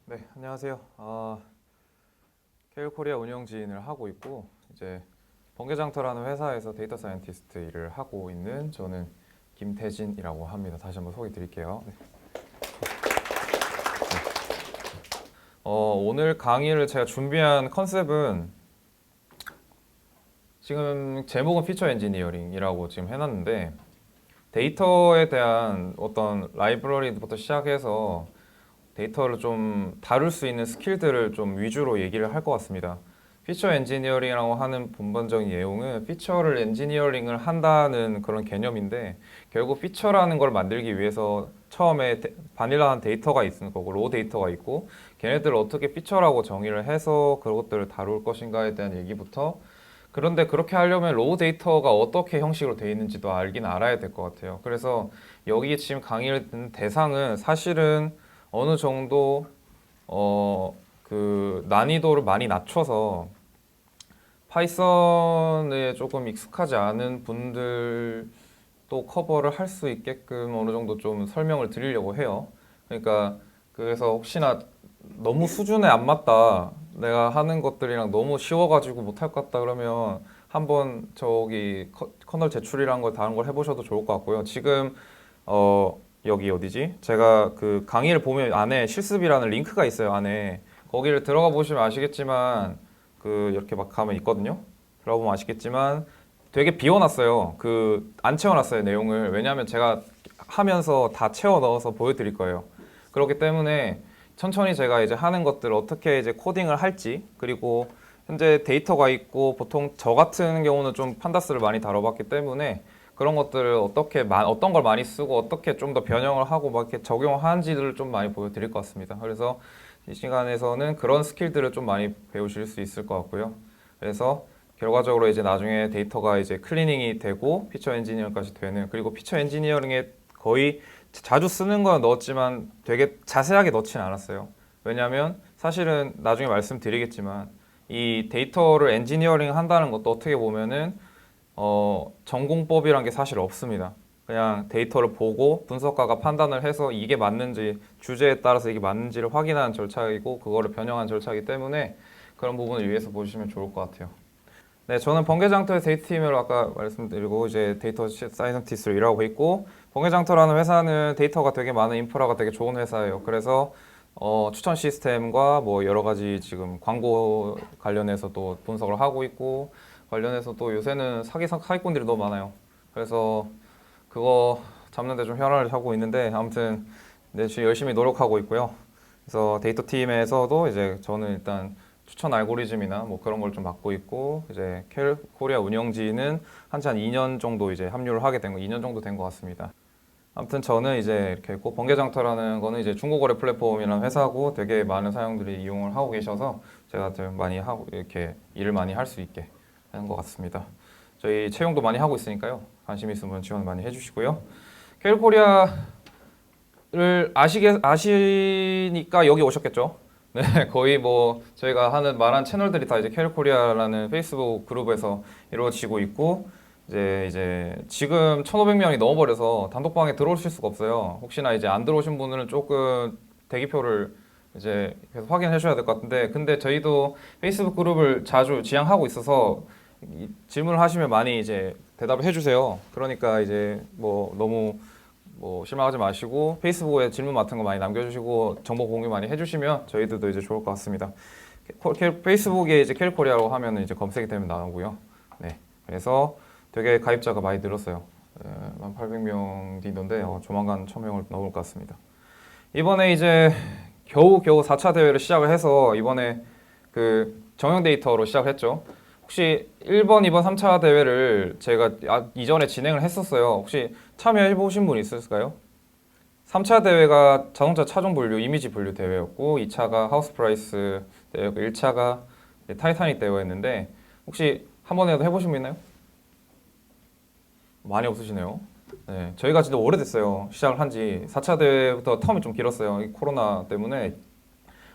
네, 안녕하세요. 케일 코리아 운영진을 하고 있고 이제 번개장터라는 회사에서 데이터 사이언티스트 일을 하고 있는 저는 김태진이라고 합니다. 다시 한번 소개 드릴게요. 네. 오늘 강의를 제가 준비한 컨셉은 지금 제목은 피처 엔지니어링이라고 지금 해놨는데 데이터에 대한 어떤 라이브러리부터 시작해서 데이터를 좀 다룰 수 있는 스킬들을 좀 위주로 얘기를 할 것 같습니다. 피처 엔지니어링이라고 하는 본본적인 내용은 피처를 엔지니어링을 한다는 그런 개념인데 결국 피처라는 걸 만들기 위해서 처음에 바닐라한 데이터가 있는 거고 로 데이터가 있고 걔네들을 어떻게 피처라고 정의를 해서 그것들을 다룰 것인가에 대한 얘기부터 그런데 그렇게 하려면 로우 데이터가 어떻게 형식으로 되어 있는지도 알긴 알아야 될 것 같아요. 그래서 여기 지금 강의를 듣는 대상은 사실은 어느 정도 그 난이도를 많이 낮춰서 파이썬에 조금 익숙하지 않은 분들도 커버를 할 수 있게끔 어느 정도 좀 설명을 드리려고 해요. 그러니까 그래서 혹시나 너무 수준에 안 맞다, 내가 하는 것들이랑 너무 쉬워가지고 못할 것 같다 그러면 한번 저기 커널 제출이란 걸 다른 걸 해보셔도 좋을 것 같고요. 지금 여기 어디지? 제가 그 강의를 보면 안에 실습이라는 링크가 있어요. 안에 거기를 들어가 보시면 아시겠지만 그 이렇게 막 가면 있거든요. 들어가 보면 아시겠지만 되게 비워놨어요. 그 안 채워놨어요 내용을. 왜냐하면 제가 하면서 다 채워 넣어서 보여드릴 거예요. 그렇기 때문에 천천히 제가 이제 하는 것들 어떻게 이제 코딩을 할지 그리고 현재 데이터가 있고 보통 저 같은 경우는 좀 판다스를 많이 다뤄봤기 때문에 그런 것들을 어떻게 어떤 걸 많이 쓰고 어떻게 좀 더 변형을 하고 막 이렇게 적용하는지를 좀 많이 보여드릴 것 같습니다. 그래서 이 시간에서는 그런 스킬들을 좀 많이 배우실 수 있을 것 같고요. 그래서 결과적으로 이제 나중에 데이터가 이제 클리닝이 되고 피처 엔지니어링까지 되는 그리고 피처 엔지니어링에 거의 자주 쓰는 건 넣었지만 되게 자세하게 넣지는 않았어요. 왜냐하면 사실은 나중에 말씀드리겠지만 이 데이터를 엔지니어링 한다는 것도 어떻게 보면은 전공법이란 게 사실 없습니다. 그냥 데이터를 보고 분석가가 판단을 해서 이게 맞는지 주제에 따라서 이게 맞는지를 확인하는 절차이고 그거를 변형한 절차이기 때문에 그런 부분을 위해서 보시면 좋을 것 같아요. 네, 저는 번개장터의 데이터팀으로 아까 말씀드리고 이제 데이터 사이언티스트로 일하고 있고 번개장터라는 회사는 데이터가 되게 많은 인프라가 되게 좋은 회사예요. 그래서 추천 시스템과 뭐 여러 가지 지금 광고 관련해서도 분석을 하고 있고 관련해서 또 요새는 사기꾼들이 너무 많아요. 그래서 그거 잡는데 좀 혈안을 하고 있는데 아무튼 네, 지금 열심히 노력하고 있고요. 그래서 데이터 팀에서도 이제 저는 일단 추천 알고리즘이나 뭐 그런 걸 좀 맡고 있고 이제 코리아 운영진은 한지 한 2년 정도 이제 합류를 하게 된 거, 2년 정도 된 것 같습니다. 아무튼 저는 이제 이렇게 꼭 번개장터라는 거는 이제 중고거래 플랫폼이라는 회사고 되게 많은 사용들이 이용을 하고 계셔서 제가 좀 많이 하고 이렇게 일을 많이 할 수 있게 하는 것 같습니다. 저희 채용도 많이 하고 있으니까요. 관심 있으면 지원 많이 해주시고요. 케일코리아를 아시니까 여기 오셨겠죠? 네, 거의 뭐 저희가 하는 말한 채널들이 다 이제 케일코리아라는 페이스북 그룹에서 이루어지고 있고 이제 지금 1,500명이 넘어버려서 단톡방에 들어오실 수가 없어요. 혹시나 이제 안 들어오신 분들은 조금 대기표를 이제 계속 확인해 주셔야 될 것 같은데 근데 저희도 페이스북 그룹을 자주 지향하고 있어서 질문을 하시면 많이 이제 대답을 해주세요. 그러니까 이제 뭐 너무 뭐 실망하지 마시고 페이스북에 질문 같은 거 많이 남겨주시고 정보 공유 많이 해주시면 저희들도 이제 좋을 것 같습니다. 페이스북에 이제 케일코리아라고 하면 이제 검색이 되면 나오고요. 네, 그래서 되게 가입자가 많이 늘었어요. 1,800명 뒤던데 조만간 1,000명을 넘을 것 같습니다. 이번에 이제 겨우 4차 대회를 시작을 해서 이번에 그 정형 데이터로 시작을 했죠. 혹시 1번, 2번, 3차 대회를 제가 이전에 진행을 했었어요. 혹시 참여해 보신 분 있을까요? 3차 대회가 자동차 차종 분류, 이미지 분류 대회였고 2차가 하우스 프라이스 대회였고 1차가 타이타닉 대회였는데 혹시 한 번이라도 해보신 분 있나요? 많이 없으시네요. 네, 저희가 진짜 오래됐어요. 시작을 한 지 4차 대회부터 텀이 좀 길었어요. 이 코로나 때문에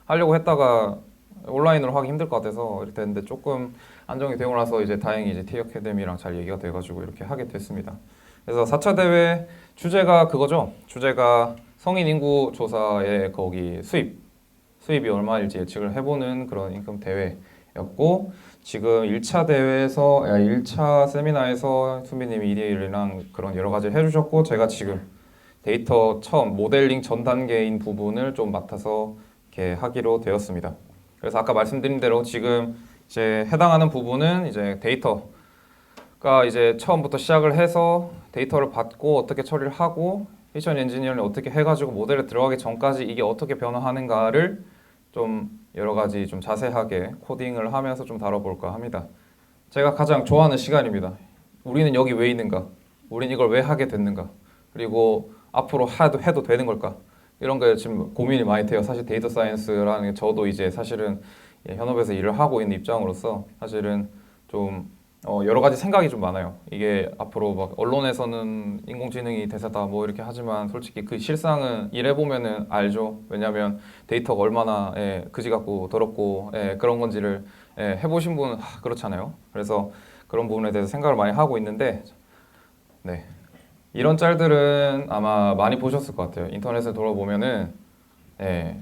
하려고 했다가 온라인으로 하기 힘들 것 같아서 이렇게 됐는데 조금 안정이 되고 나서 이제 다행히 이제 T 어카데미랑 잘 얘기가 돼가지고 이렇게 하게 됐습니다. 그래서 4차 대회 주제가 그거죠. 주제가 성인 인구 조사의 거기 수입이 얼마일지 예측을 해보는 그런 임금 대회였고, 지금 1차 대회에서 1차 세미나에서 수빈님이 2대1이랑 그런 여러 가지를 해주셨고, 제가 지금 데이터 처음 모델링 전 단계인 부분을 좀 맡아서 이렇게 하기로 되었습니다. 그래서 아까 말씀드린 대로 지금 이제 해당하는 부분은 이제 데이터가 이제 처음부터 시작을 해서 데이터를 받고 어떻게 처리를 하고 피션 엔지니어링 어떻게 해가지고 모델에 들어가기 전까지 이게 어떻게 변화하는가를 좀 여러 가지 좀 자세하게 코딩을 하면서 좀 다뤄볼까 합니다. 제가 가장 좋아하는 시간입니다. 우리는 여기 왜 있는가? 우리는 이걸 왜 하게 됐는가? 그리고 앞으로 해도 되는 걸까? 이런 게 지금 고민이 많이 돼요. 사실 데이터 사이언스라는 게 저도 이제 사실은 현업에서 일을 하고 있는 입장으로서 사실은 좀 여러 가지 생각이 좀 많아요. 이게 앞으로 막 언론에서는 인공지능이 대세다 뭐 이렇게 하지만 솔직히 그 실상은 일해보면은 알죠. 왜냐하면 데이터가 얼마나 그지 같고 더럽고 그런 건지를 해보신 분은 그렇잖아요. 그래서 그런 부분에 대해서 생각을 많이 하고 있는데, 네. 이런 짤들은 아마 많이 보셨을 것 같아요. 인터넷에 돌아보면은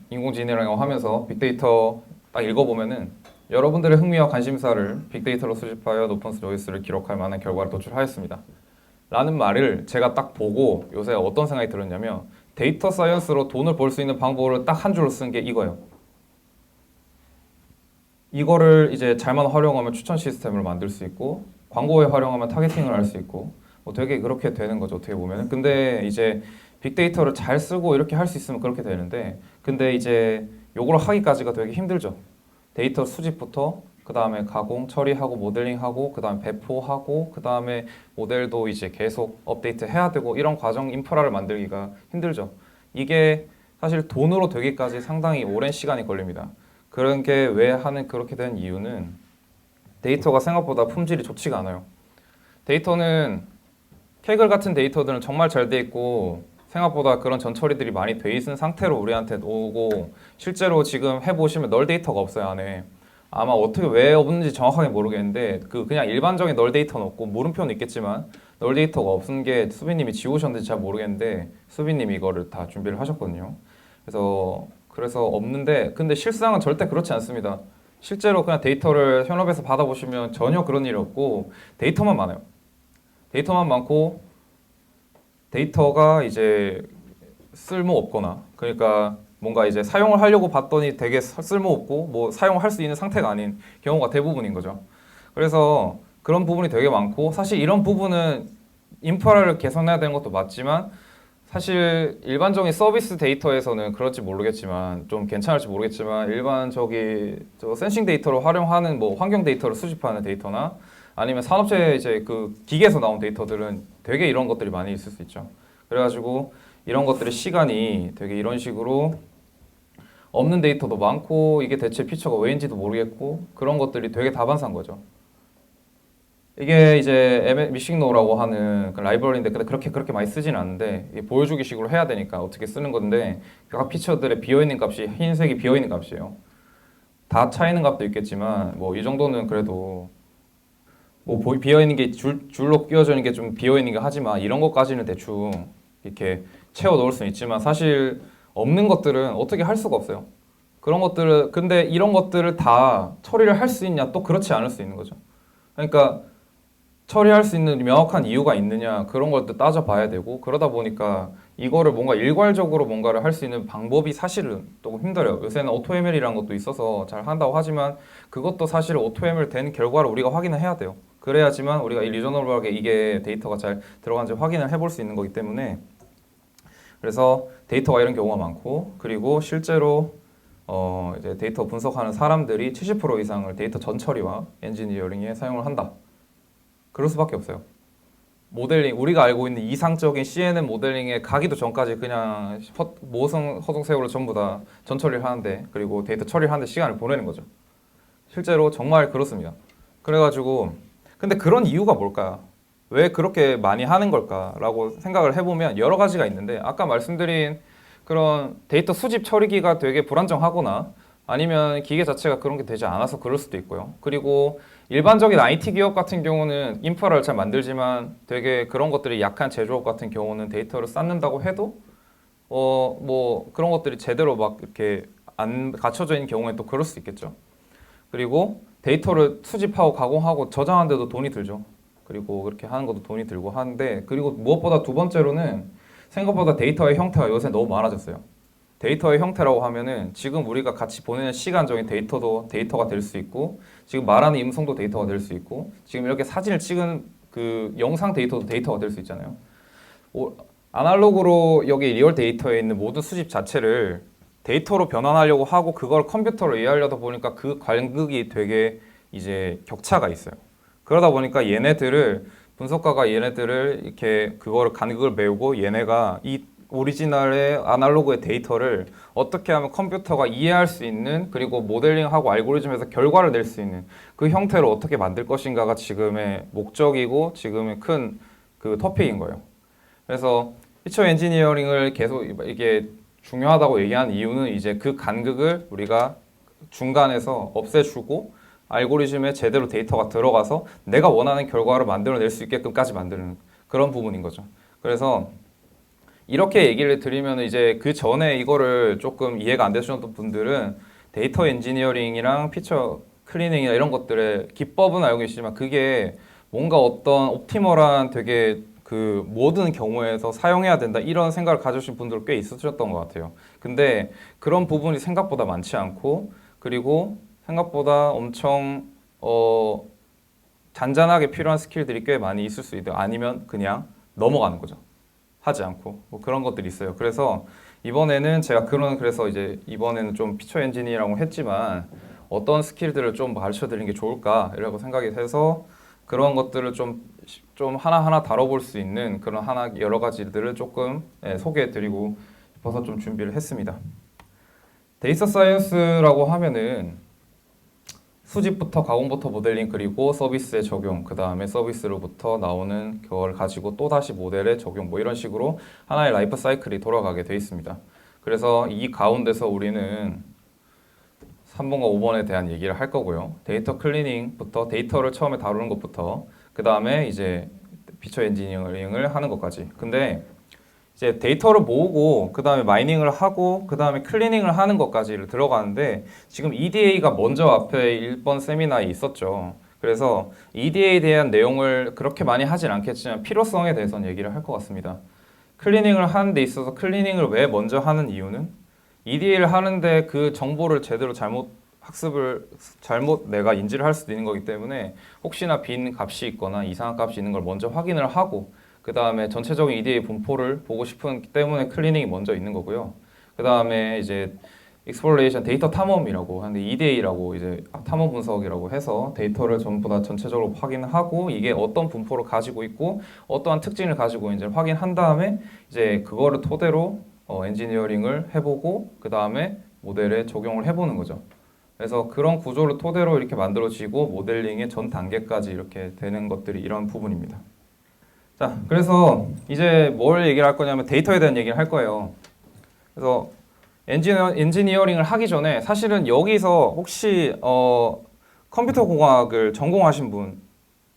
인공지능이라고 하면서 빅데이터 딱 읽어보면은 여러분들의 흥미와 관심사를 빅데이터로 수집하여 높은 조회수를 기록할 만한 결과를 도출하였습니다. 라는 말을 제가 딱 보고 요새 어떤 생각이 들었냐면, 데이터 사이언스로 돈을 벌 수 있는 방법을 딱 한 줄로 쓴 게 이거예요. 이거를 이제 잘만 활용하면 추천 시스템을 만들 수 있고, 광고에 활용하면 타겟팅을 할 수 있고, 뭐 되게 그렇게 되는 거죠, 어떻게 보면. 근데 이제 빅데이터를 잘 쓰고 이렇게 할 수 있으면 그렇게 되는데, 근데 이제 요걸 하기까지가 되게 힘들죠. 데이터 수집부터 그 다음에 가공, 처리하고 모델링하고 그 다음에 배포하고 그 다음에 모델도 이제 계속 업데이트 해야 되고, 이런 과정 인프라를 만들기가 힘들죠. 이게 사실 돈으로 되기까지 상당히 오랜 시간이 걸립니다. 그런 게 왜 그렇게 된 이유는 데이터가 생각보다 품질이 좋지가 않아요. 데이터는 케이글 같은 데이터들은 정말 잘 돼 있고 생각보다 그런 전처리들이 많이 돼 있는 상태로 우리한테 오고, 실제로 지금 해보시면 널 데이터가 없어요, 안에. 아마 어떻게 왜 없는지 정확하게 모르겠는데 그냥 일반적인 널 데이터는 없고, 물음표는 있겠지만 널 데이터가 없은 게 수빈님이 지우셨는지 잘 모르겠는데 수빈님이 이거를 다 준비를 하셨거든요. 그래서 없는데, 근데 실상은 절대 그렇지 않습니다. 실제로 그냥 데이터를 현업에서 받아보시면 전혀 그런 일이 없고 데이터만 많아요. 데이터만 많고 데이터가 이제 쓸모 없거나, 그러니까 뭔가 이제 사용을 하려고 봤더니 되게 쓸모 없고 뭐 사용할 수 있는 상태가 아닌 경우가 대부분인 거죠. 그래서 그런 부분이 되게 많고, 사실 이런 부분은 인프라를 개선해야 되는 것도 맞지만 사실 일반적인 서비스 데이터에서는 그럴지 모르겠지만, 좀 괜찮을지 모르겠지만, 일반 저 센싱 데이터로 활용하는 뭐 환경 데이터를 수집하는 데이터나 아니면 산업체 이제 그 기계에서 나온 데이터들은 되게 이런 것들이 많이 있을 수 있죠. 그래가지고 이런 것들의 시간이 되게 이런 식으로 없는 데이터도 많고, 이게 대체 피처가 왜인지도 모르겠고, 그런 것들이 되게 다반사인 거죠. 이게 이제 미식노라고 하는 그 라이브러리인데, 근데 그렇게 많이 쓰진 않는데 이게 보여주기 식으로 해야 되니까 어떻게 쓰는 건데, 각 피처들의 비어있는 값이 흰색이 비어있는 값이에요. 다 차이는 값도 있겠지만 뭐 이 정도는 그래도 뭐 비어있는 게 줄로 끼워져 있는 게 좀 비어있는 게 하지만, 이런 것까지는 대충 이렇게 채워 넣을 수는 있지만 사실 없는 것들은 어떻게 할 수가 없어요. 그런 것들을, 근데 이런 것들을 다 처리를 할 수 있냐? 또 그렇지 않을 수 있는 거죠. 그러니까 처리할 수 있는 명확한 이유가 있느냐, 그런 것도 따져봐야 되고, 그러다 보니까 이거를 뭔가 일괄적으로 뭔가를 할 수 있는 방법이 사실은 조금 힘들어요. 요새는 AutoML이라는 것도 있어서 잘 한다고 하지만 그것도 사실 AutoML 된 결과를 우리가 확인을 해야 돼요. 그래야지만 우리가 리저너블하게 이게 데이터가 잘 들어간지 확인을 해볼 수 있는 거기 때문에, 그래서 데이터가 이런 경우가 많고, 그리고 실제로 이제 데이터 분석하는 사람들이 70% 이상을 데이터 전처리와 엔지니어링에 사용을 한다. 그럴 수밖에 없어요. 모델링, 우리가 알고 있는 이상적인 CNN 모델링에 가기도 전까지 그냥 모성 허송세월을 전부 다 전처리를 하는데, 그리고 데이터 처리를 하는데 시간을 보내는 거죠. 실제로 정말 그렇습니다. 그래가지고 근데 그런 이유가 뭘까? 왜 그렇게 많이 하는 걸까라고 생각을 해보면 여러 가지가 있는데, 아까 말씀드린 그런 데이터 수집 처리기가 되게 불안정하거나 아니면 기계 자체가 그런 게 되지 않아서 그럴 수도 있고요. 그리고 일반적인 IT 기업 같은 경우는 인프라를 잘 만들지만 되게 그런 것들이 약한 제조업 같은 경우는 데이터를 쌓는다고 해도 뭐 그런 것들이 제대로 막 이렇게 안 갖춰져 있는 경우에 또 그럴 수 있겠죠. 그리고 데이터를 수집하고 가공하고 저장하는데도 돈이 들죠. 그리고 그렇게 하는 것도 돈이 들고 하는데, 그리고 무엇보다 두 번째로는 생각보다 데이터의 형태가 요새 너무 많아졌어요. 데이터의 형태라고 하면은 지금 우리가 같이 보내는 시간적인 데이터도 데이터가 될 수 있고, 지금 말하는 음성도 데이터가 될 수 있고, 지금 이렇게 사진을 찍은 그 영상 데이터도 데이터가 될 수 있잖아요. 아날로그로 여기 리얼 데이터에 있는 모든 수집 자체를 데이터로 변환하려고 하고 그걸 컴퓨터로 이해하려다 보니까 그 간극이 되게 이제 격차가 있어요. 그러다 보니까 분석가가 얘네들을 이렇게 그거를 간극을 메우고 얘네가 이 오리지널의 아날로그의 데이터를 어떻게 하면 컴퓨터가 이해할 수 있는, 그리고 모델링하고 알고리즘에서 결과를 낼 수 있는 그 형태로 어떻게 만들 것인가가 지금의 목적이고 지금의 큰 그 토픽인 거예요. 그래서 피처 엔지니어링을 계속 이게 중요하다고 얘기하는 이유는 이제 그 간극을 우리가 중간에서 없애주고 알고리즘에 제대로 데이터가 들어가서 내가 원하는 결과를 만들어낼 수 있게끔까지 만드는 그런 부분인 거죠. 그래서 이렇게 얘기를 드리면 이제 그 전에 이거를 조금 이해가 안 되셨던 분들은 데이터 엔지니어링이랑 피처 클리닝이나 이런 것들의 기법은 알고 계시지만 그게 뭔가 어떤 옵티멀한 되게 그 모든 경우에서 사용해야 된다 이런 생각을 가지신 분들 꽤 있으셨던 것 같아요. 근데 그런 부분이 생각보다 많지 않고, 그리고 생각보다 엄청 잔잔하게 필요한 스킬들이 꽤 많이 있을 수 있다. 아니면 그냥 넘어가는 거죠. 하지 않고 뭐 그런 것들이 있어요. 그래서 이번에는 제가 그래서 이제 이번에는 좀 피처 엔지니어라고 했지만 어떤 스킬들을 좀 가르쳐 드리는 게 좋을까 이라고 생각이 돼서 그런 것들을 좀 하나하나 다뤄볼 수 있는 그런 여러 가지들을 조금 소개해 드리고 싶어서 좀 준비를 했습니다. 데이터 사이언스라고 하면은 수집부터 가공부터 모델링, 그리고 서비스의 적용, 그 다음에 서비스로부터 나오는 그걸 가지고 또 다시 모델의 적용, 뭐 이런 식으로 하나의 라이프 사이클이 돌아가게 돼 있습니다. 그래서 이 가운데서 우리는 3번과 5번에 대한 얘기를 할 거고요. 데이터 클리닝부터 데이터를 처음에 다루는 것부터 그 다음에 이제 피처 엔지니어링을 하는 것까지. 근데 이제 데이터를 모으고 그 다음에 마이닝을 하고 그 다음에 클리닝을 하는 것까지를 들어가는데 지금 EDA가 먼저 앞에 1번 세미나에 있었죠. 그래서 EDA에 대한 내용을 그렇게 많이 하진 않겠지만 필요성에 대해서는 얘기를 할 것 같습니다. 클리닝을 하는 데 있어서 클리닝을 왜 먼저 하는 이유는 EDA를 하는데 그 정보를 제대로 잘못 내가 인지를 할 수도 있는 거기 때문에 혹시나 빈 값이 있거나 이상한 값이 있는 걸 먼저 확인을 하고 그 다음에 전체적인 EDA 분포를 보고 싶기 때문에 클리닝이 먼저 있는 거고요. 그 다음에 이제 익스플로레이션 데이터 탐험이라고 하는데 EDA라고 이제 탐험 분석이라고 해서 데이터를 전부 다 전체적으로 확인하고 이게 어떤 분포를 가지고 있고 어떠한 특징을 가지고 이제 확인한 다음에 이제 그거를 토대로 엔지니어링을 해보고 그 다음에 모델에 적용을 해보는 거죠. 그래서 그런 구조를 토대로 이렇게 만들어지고 모델링의 전 단계까지 이렇게 되는 것들이 이런 부분입니다. 자, 그래서 이제 뭘 얘기를 할 거냐면 데이터에 대한 얘기를 할 거예요. 그래서 엔지니어링을 하기 전에 사실은 여기서 혹시 컴퓨터 공학을 전공하신 분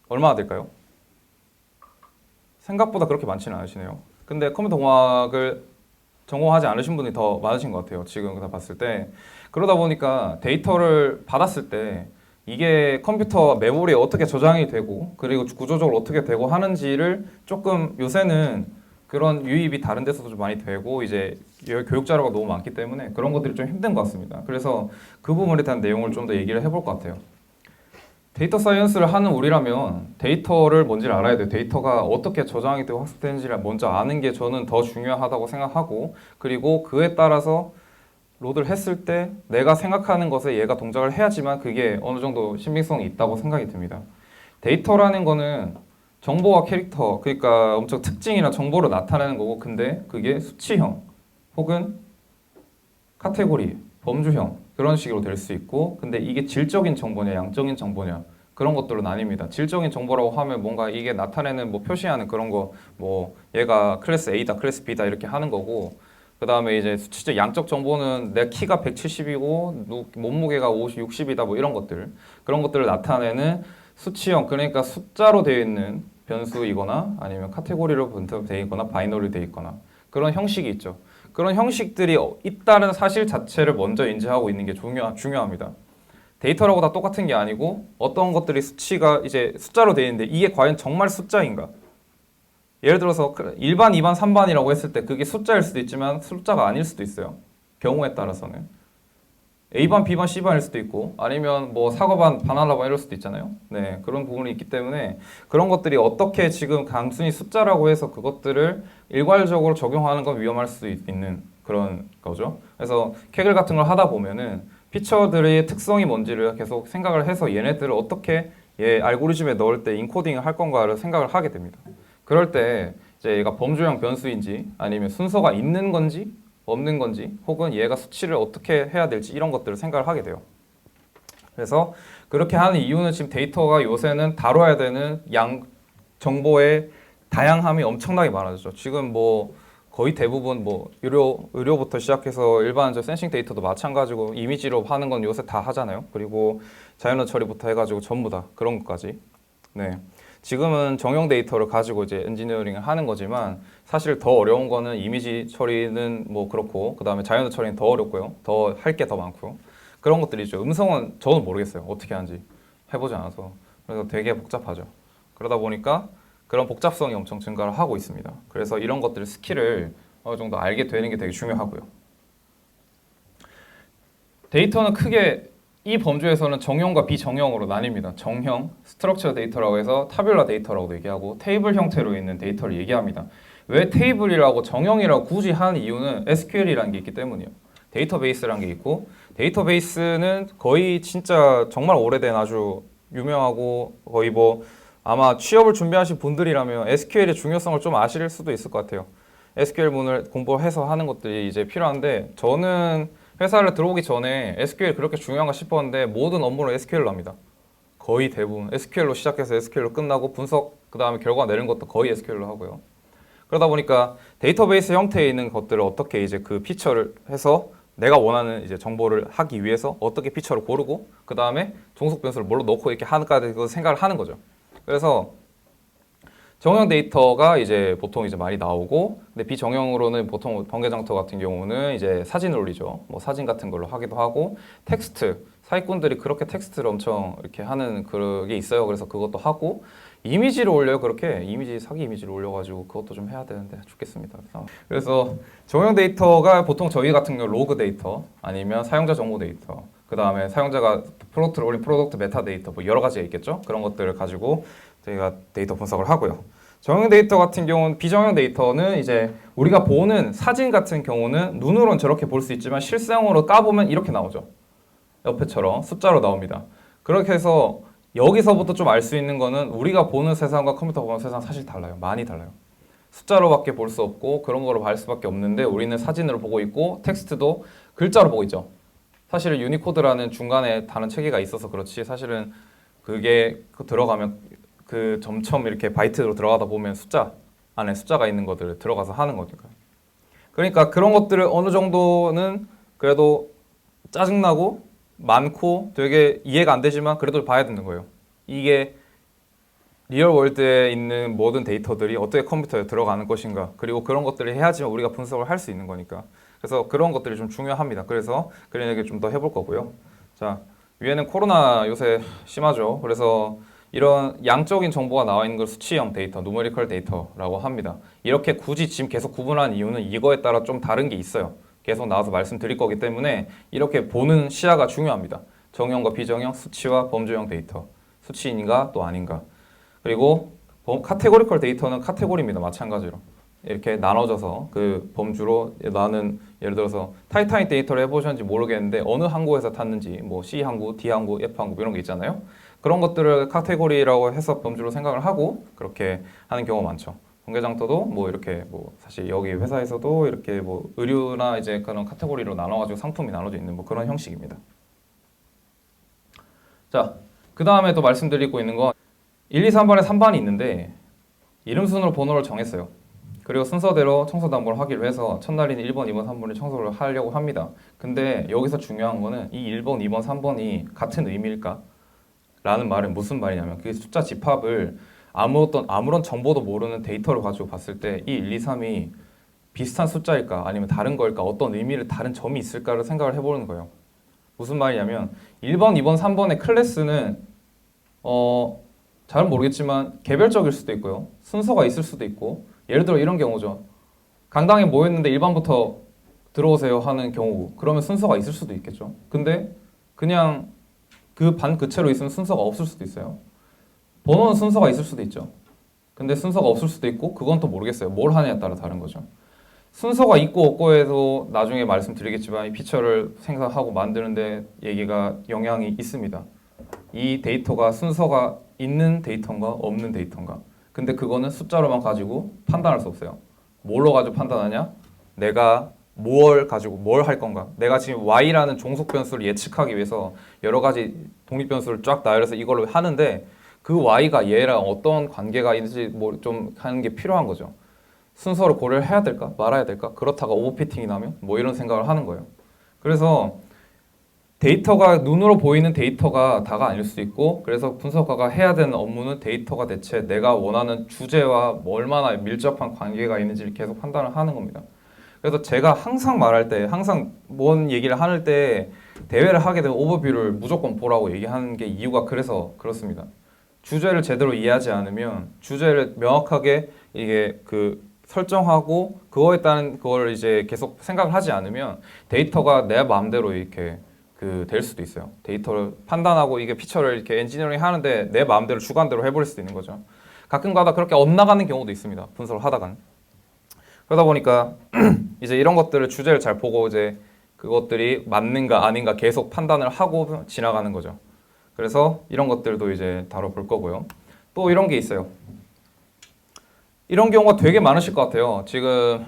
얼마나 될까요? 생각보다 그렇게 많지는 않으시네요. 근데 컴퓨터 공학을 전공하지 않으신 분이 더 많으신 것 같아요. 지금 다 봤을 때. 그러다 보니까 데이터를 받았을 때 이게 컴퓨터 메모리에 어떻게 저장이 되고 그리고 구조적으로 어떻게 되고 하는지를 조금 요새는 그런 유입이 다른 데서도 좀 많이 되고 이제 교육 자료가 너무 많기 때문에 그런 것들이 좀 힘든 것 같습니다. 그래서 그 부분에 대한 내용을 좀 더 얘기를 해볼 것 같아요. 데이터 사이언스를 하는 우리라면 데이터를 뭔지를 알아야 돼요. 데이터가 어떻게 저장이 되고 학습되는지를 먼저 아는 게 저는 더 중요하다고 생각하고, 그리고 그에 따라서 로드를 했을 때 내가 생각하는 것에 얘가 동작을 해야지만 그게 어느 정도 신빙성이 있다고 생각이 듭니다. 데이터라는 거는 정보와 캐릭터, 그러니까 엄청 특징이나 정보를 나타내는 거고, 근데 그게 수치형 혹은 카테고리, 범주형 그런 식으로 될 수 있고, 근데 이게 질적인 정보냐 양적인 정보냐 그런 것들로 나뉩니다. 질적인 정보라고 하면 뭔가 이게 나타내는 뭐 표시하는 그런 거, 뭐 얘가 클래스 A다 클래스 B다 이렇게 하는 거고, 그 그 다음에 이제 수치적 양적 정보는 내 키가 170이고 몸무게가 50, 60이다 뭐 이런 것들 그런 것들을 나타내는 수치형 그러니까 숫자로 되어 있는 변수이거나 아니면 카테고리로 분석되어 있거나 바이너리 되어 있거나 그런 형식이 있죠. 그런 형식들이 있다는 사실 자체를 먼저 인지하고 있는 게 중요합니다. 데이터라고 다 똑같은 게 아니고 어떤 것들이 수치가 이제 숫자로 되어 있는데 이게 과연 정말 숫자인가? 예를 들어서 일반, 2반, 3반이라고 했을 때 그게 숫자일 수도 있지만 숫자가 아닐 수도 있어요. 경우에 따라서는. A반, B반, C반일 수도 있고 아니면 뭐 사과반, 바나나반 이럴 수도 있잖아요. 네, 그런 부분이 있기 때문에 그런 것들이 어떻게 지금 단순히 숫자라고 해서 그것들을 일괄적으로 적용하는 건 위험할 수 있는 그런 거죠. 그래서 캐글 같은 걸 하다 보면은 피처들의 특성이 뭔지를 계속 생각을 해서 얘네들을 어떻게 알고리즘에 넣을 때 인코딩을 할 건가를 생각을 하게 됩니다. 그럴 때 이제 얘가 범주형 변수인지 아니면 순서가 있는 건지 없는 건지 혹은 얘가 수치를 어떻게 해야 될지 이런 것들을 생각을 하게 돼요. 그래서 그렇게 하는 이유는 지금 데이터가 요새는 다뤄야 되는 정보의 다양함이 엄청나게 많아졌죠. 지금 뭐 거의 대부분 뭐 의료부터 시작해서 일반적 센싱 데이터도 마찬가지고 이미지로 하는 건 요새 다 하잖아요. 그리고 자연어 처리부터 해가지고 전부 다 그런 것까지. 네. 지금은 정형 데이터를 가지고 이제 엔지니어링을 하는 거지만 사실 더 어려운 거는 이미지 처리는 뭐 그렇고 그 다음에 자연어 처리는 더 어렵고요. 더 할 게 더 많고 그런 것들이죠. 음성은 저는 모르겠어요. 어떻게 하는지 해보지 않아서 그래서 되게 복잡하죠. 그러다 보니까 그런 복잡성이 엄청 증가를 하고 있습니다. 그래서 이런 것들 스킬을 어느 정도 알게 되는 게 되게 중요하고요. 데이터는 크게 이 범주에서는 정형과 비정형으로 나뉩니다. 정형, 스트럭처 데이터라고 해서 타뷸라 데이터라고도 얘기하고 테이블 형태로 있는 데이터를 얘기합니다. 왜 테이블이라고 정형이라고 굳이 하는 이유는 SQL이라는 게 있기 때문이에요. 데이터베이스라는 게 있고 데이터베이스는 거의 진짜 정말 오래된 아주 유명하고 거의 뭐 아마 취업을 준비하신 분들이라면 SQL의 중요성을 좀 아실 수도 있을 것 같아요. SQL문을 공부해서 하는 것들이 이제 필요한데 저는 회사를 들어오기 전에 SQL 그렇게 중요한가 싶었는데 모든 업무를 SQL로 합니다. 거의 대부분 SQL로 시작해서 SQL로 끝나고 분석 그 다음에 결과 내는 것도 거의 SQL로 하고요. 그러다 보니까 데이터베이스 형태에 있는 것들을 어떻게 이제 그 피처를 해서 내가 원하는 이제 정보를 하기 위해서 어떻게 피처를 고르고 그 다음에 종속 변수를 뭘로 넣고 이렇게 하는가 그 생각을 하는 거죠. 그래서 정형 데이터가 이제 보통 이제 많이 나오고, 근데 비정형으로는 보통 번개장터 같은 경우는 이제 사진을 올리죠. 뭐 사진 같은 걸로 하기도 하고, 텍스트 사기꾼들이 그렇게 텍스트를 엄청 이렇게 하는 그게 있어요. 그래서 그것도 하고, 이미지를 올려요. 그렇게 사기 이미지를 올려가지고 그것도 좀 해야 되는데 죽겠습니다. 그래서 정형 데이터가 보통 저희 같은 경우 로그 데이터 아니면 사용자 정보 데이터. 그 다음에 사용자가 프로덕트를 올린 프로덕트 메타 데이터 뭐 여러 가지가 있겠죠. 그런 것들을 가지고 저희가 데이터 분석을 하고요. 정형 데이터 같은 경우는 비정형 데이터는 이제 우리가 보는 사진 같은 경우는 눈으로는 저렇게 볼 수 있지만 실생으로 까보면 이렇게 나오죠. 옆에처럼 숫자로 나옵니다. 그렇게 해서 여기서부터 좀 알 수 있는 거는 우리가 보는 세상과 컴퓨터가 보는 세상 사실 달라요. 많이 달라요. 숫자로밖에 볼 수 없고 그런 거로 볼 수밖에 없는데 우리는 사진으로 보고 있고 텍스트도 글자로 보고 있죠. 사실은 유니코드라는 중간에 다른 체계가 있어서 그렇지 사실은 그게 들어가면 그 점점 이렇게 바이트로 들어가다 보면 숫자 안에 숫자가 있는 것들을 들어가서 하는 거니까. 그러니까 그런 것들을 어느 정도는 그래도 짜증나고 많고 되게 이해가 안 되지만 그래도 봐야 되는 거예요. 이게 리얼 월드에 있는 모든 데이터들이 어떻게 컴퓨터에 들어가는 것인가 그리고 그런 것들을 해야지만 우리가 분석을 할 수 있는 거니까. 그래서 그런 것들이 좀 중요합니다. 그래서 그런 얘기 좀 더 해볼 거고요. 자, 위에는 코로나 요새 심하죠. 그래서 이런 양적인 정보가 나와 있는 걸 수치형 데이터, 누메리컬 데이터라고 합니다. 이렇게 굳이 지금 계속 구분한 이유는 이거에 따라 좀 다른 게 있어요. 계속 나와서 말씀드릴 거기 때문에 이렇게 보는 시야가 중요합니다. 정형과 비정형, 수치와 범주형 데이터. 수치인가 또 아닌가. 그리고 카테고리컬 데이터는 카테고리입니다. 마찬가지로. 이렇게 나눠져서 그 범주로 나는 예를 들어서 타이타닉 데이터를 해보셨는지 모르겠는데 어느 항구에서 탔는지 뭐 C 항구, D 항구, F 항구 이런 게 있잖아요. 그런 것들을 카테고리라고 해서 범주로 생각을 하고 그렇게 하는 경우가 많죠. 번개장터도 뭐 이렇게 뭐 사실 여기 회사에서도 이렇게 뭐 의류나 이제 그런 카테고리로 나눠가지고 상품이 나눠져 있는 뭐 그런 형식입니다. 자, 그 다음에 또 말씀드리고 있는 건 1, 2, 3반에 3반이 있는데 이름 순으로 번호를 정했어요. 그리고 순서대로 청소 당번을 하기로 해서 첫날인 1번, 2번, 3번을 청소를 하려고 합니다. 근데 여기서 중요한 거는 이 1번, 2번, 3번이 같은 의미일까? 라는 말은 무슨 말이냐면 그 숫자 집합을 아무런 정보도 모르는 데이터를 가지고 봤을 때 이 1, 2, 3이 비슷한 숫자일까? 아니면 다른 걸까? 어떤 의미를 다른 점이 있을까를 생각을 해보는 거예요. 무슨 말이냐면 1번, 2번, 3번의 클래스는 잘 모르겠지만 개별적일 수도 있고요. 순서가 있을 수도 있고 예를 들어 이런 경우죠. 강당에 모였는데 1반부터 들어오세요 하는 경우 그러면 순서가 있을 수도 있겠죠. 근데 그냥 그 반 그채로 있으면 순서가 없을 수도 있어요. 번호는 순서가 있을 수도 있죠. 근데 순서가 없을 수도 있고 그건 또 모르겠어요. 뭘 하느냐에 따라 다른 거죠. 순서가 있고 없고에도 나중에 말씀드리겠지만 이 피처를 생성하고 만드는데 얘기가 영향이 있습니다. 이 데이터가 순서가 있는 데이터인가 없는 데이터인가. 근데 그거는 숫자로만 가지고 판단할 수 없어요. 뭘로 가지고 판단하냐? 내가 뭘 가지고 뭘 할 건가? 내가 지금 y라는 종속 변수를 예측하기 위해서 여러 가지 독립 변수를 쫙 나열해서 이걸로 하는데 그 y가 얘랑 어떤 관계가 있는지 뭐 좀 하는 게 필요한 거죠. 순서를 고려를 해야 될까? 말아야 될까? 그렇다가 오버피팅이 나면 뭐 이런 생각을 하는 거예요. 그래서 데이터가 눈으로 보이는 데이터가 다가 아닐 수 있고 그래서 분석가가 해야 되는 업무는 데이터가 대체 내가 원하는 주제와 뭐 얼마나 밀접한 관계가 있는지를 계속 판단을 하는 겁니다. 그래서 제가 항상 말할 때 항상 뭔 얘기를 할 때 대회를 하게 되면 오버뷰를 무조건 보라고 얘기하는 게 이유가 그래서 그렇습니다. 주제를 제대로 이해하지 않으면 주제를 명확하게 이게 설정하고 그거에 따른 그걸 이제 계속 생각을 하지 않으면 데이터가 내 마음대로 이렇게 될 수도 있어요. 데이터를 판단하고 이게 피처를 이렇게 엔지니어링 하는데 내 마음대로 주관대로 해버릴 수도 있는 거죠. 가끔가다 그렇게 엇나가는 경우도 있습니다. 분석을 하다간. 그러다 보니까 이제 이런 것들을 주제를 잘 보고 이제 그것들이 맞는가 아닌가 계속 판단을 하고 지나가는 거죠. 그래서 이런 것들도 이제 다뤄볼 거고요. 또 이런 게 있어요. 이런 경우가 되게 많으실 것 같아요. 지금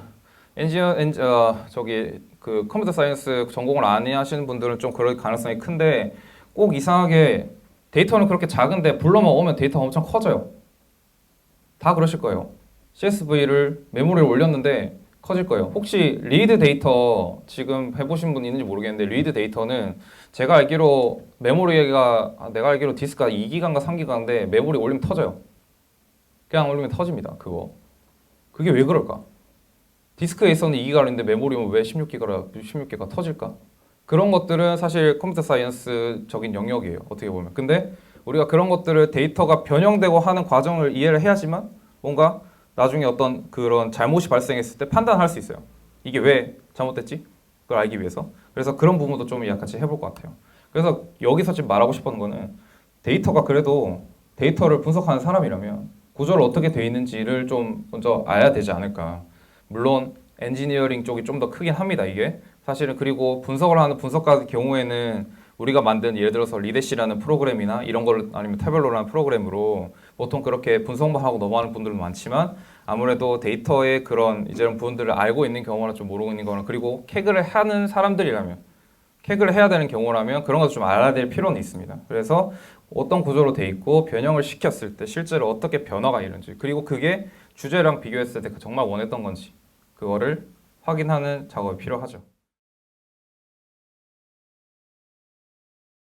컴퓨터 사이언스 전공을 안 하시는 분들은 좀 그럴 가능성이 큰데 꼭 이상하게 데이터는 그렇게 작은데 불러만 오면 데이터가 엄청 커져요. 다 그러실 거예요. CSV를 메모리에 올렸는데 커질 거예요. 혹시 리드 데이터 지금 해보신 분 있는지 모르겠는데 리드 데이터는 제가 알기로 내가 알기로 디스크가 2기가인가 3기가인데 메모리 올리면 터져요. 그냥 올리면 터집니다. 그게 왜 그럴까? 디스크에 있었는 2기가인데 메모리면 왜 16기가 터질까? 그런 것들은 사실 컴퓨터 사이언스적인 영역이에요. 어떻게 보면. 근데 우리가 그런 것들을 데이터가 변형되고 하는 과정을 이해를 해야지만 뭔가 나중에 어떤 그런 잘못이 발생했을 때 판단할 수 있어요. 이게 왜 잘못됐지? 그걸 알기 위해서. 그래서 그런 부분도 좀 같이 해볼 것 같아요. 그래서 여기서 지금 말하고 싶은 거는 데이터가 그래도 데이터를 분석하는 사람이라면 구조를 어떻게 돼 있는지를 좀 먼저 알아야 되지 않을까. 물론 엔지니어링 쪽이 좀 더 크긴 합니다. 이게 사실은. 그리고 분석을 하는 분석가 경우에는 우리가 만든 예를 들어서 리데시라는 프로그램이나 이런 걸 아니면 타블로라는 프로그램으로 보통 그렇게 분석만 하고 넘어가는 분들도 많지만 아무래도 데이터의 그런 이런 부분들을 알고 있는 경우나 좀 모르고 있는 거나 그리고 캐그를 하는 사람들이라면 캐그를 해야 되는 경우라면 그런 것도 좀 알아야 될 필요는 있습니다. 그래서 어떤 구조로 돼 있고 변형을 시켰을 때 실제로 어떻게 변화가 이런지 그리고 그게 주제랑 비교했을 때 정말 원했던 건지 그거를 확인하는 작업이 필요하죠.